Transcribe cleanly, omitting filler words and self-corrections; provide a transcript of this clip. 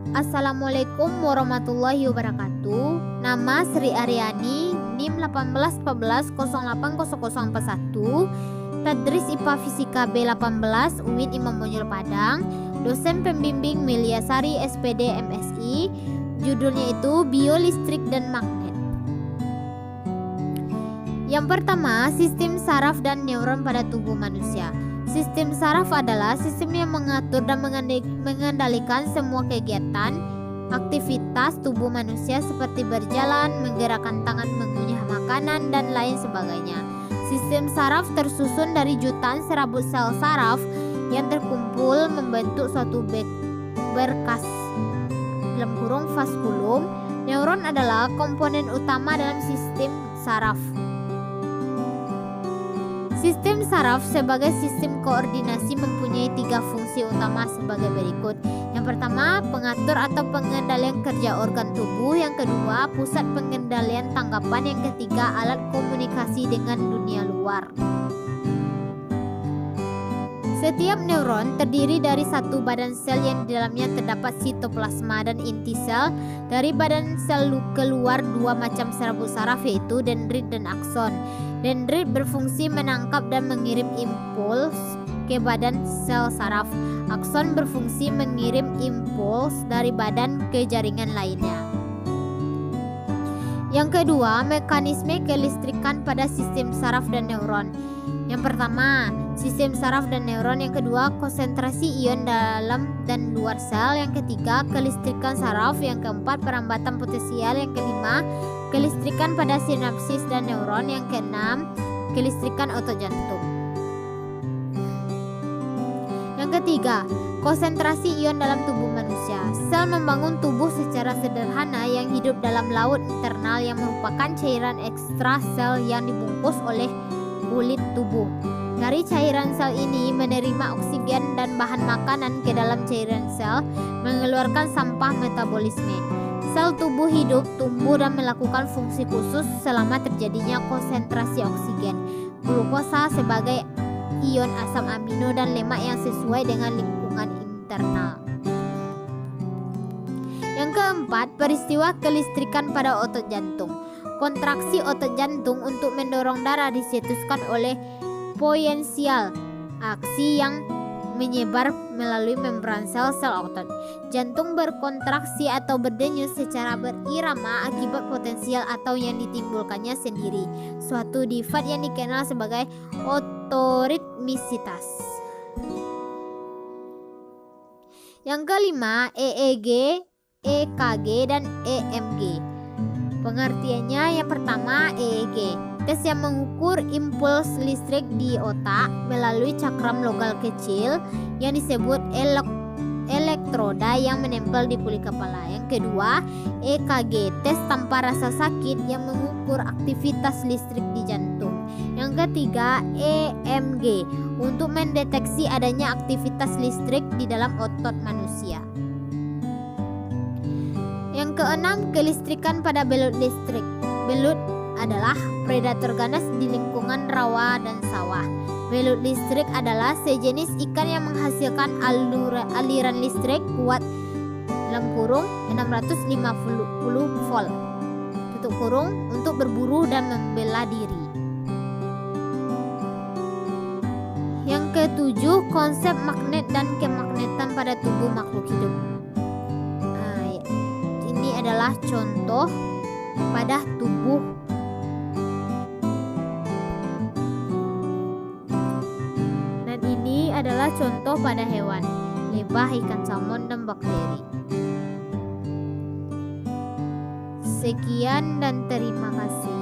Assalamualaikum warahmatullahi wabarakatuh. Nama Sri Aryani, NIM 1814080041, Tadris IPA Fisika B18, UIN Imam Bonjol Padang, dosen pembimbing Miliasari SPD MSI. Judulnya itu Biolistrik dan Magnet. Yang pertama, sistem saraf dan neuron pada tubuh manusia. Sistem saraf adalah sistem yang mengatur dan mengendalikan semua kegiatan, aktivitas tubuh manusia seperti berjalan, menggerakkan tangan, mengunyah makanan, dan lain sebagainya. Sistem saraf tersusun dari jutaan serabut sel saraf yang terkumpul membentuk suatu berkas (vaskulum). Neuron adalah komponen utama dalam sistem saraf. Sistem saraf sebagai sistem koordinasi mempunyai 3 fungsi utama sebagai berikut. Yang pertama, pengatur atau pengendalian kerja organ tubuh. Yang kedua, pusat pengendalian tangkapan. Yang ketiga, alat komunikasi dengan dunia luar. Setiap neuron terdiri dari satu badan sel yang di dalamnya terdapat sitoplasma dan inti sel. Dari badan sel keluar 2 macam serabut saraf, yaitu dendrit dan akson. Dendrit berfungsi menangkap dan mengirim impuls ke badan sel saraf. Akson berfungsi mengirim impuls dari badan ke jaringan lainnya. Yang kedua, mekanisme kelistrikan pada sistem saraf dan neuron. Yang pertama, sistem saraf dan neuron. Yang kedua, konsentrasi ion dalam dan luar sel. Yang ketiga, kelistrikan saraf. Yang keempat, perambatan potensial. Yang kelima, kelistrikan pada sinapsis dan neuron. Yang keenam, kelistrikan otot jantung. Yang ketiga, konsentrasi ion dalam tubuh manusia. Sel membangun tubuh secara sederhana yang hidup dalam laut internal yang merupakan cairan ekstra sel yang dibungkus oleh kulit tubuh. Dari cairan sel ini menerima oksigen dan bahan makanan ke dalam cairan sel, mengeluarkan sampah metabolisme. Sel tubuh hidup, tumbuh dan melakukan fungsi khusus selama terjadinya konsentrasi oksigen, glukosa sebagai ion asam amino dan lemak yang sesuai dengan lingkungan internal. Yang keempat, peristiwa kelistrikan pada otot jantung. Kontraksi otot jantung untuk mendorong darah dicetuskan oleh potensial aksi yang menyebar melalui membran sel-sel otot. Jantung berkontraksi atau berdenyut secara berirama akibat potensial atau yang ditimbulkannya sendiri, suatu sifat yang dikenal sebagai otoritmisitas. Yang kelima, EEG, EKG, dan EMG. Pengertiannya, yang pertama, EEG, tes yang mengukur impuls listrik di otak melalui cakram logam kecil yang disebut elektroda yang menempel di kulit kepala. Yang kedua, EKG, tes tanpa rasa sakit yang mengukur aktivitas listrik di jantung. Yang ketiga, EMG, untuk mendeteksi adanya aktivitas listrik di dalam otot manusia. Yang keenam, kelistrikan pada belut listrik. Belut adalah predator ganas di lingkungan rawa dan sawah. Belut listrik adalah sejenis ikan yang menghasilkan aliran listrik kuat (650 volt) untuk berburu dan membela diri. Yang ketujuh, konsep magnet dan kemagnetan pada tubuh makhluk hidup. Ini adalah contoh pada tubuh dan ini adalah contoh pada hewan, lebah, ikan salmon, dan bakteri. Sekian dan terima kasih.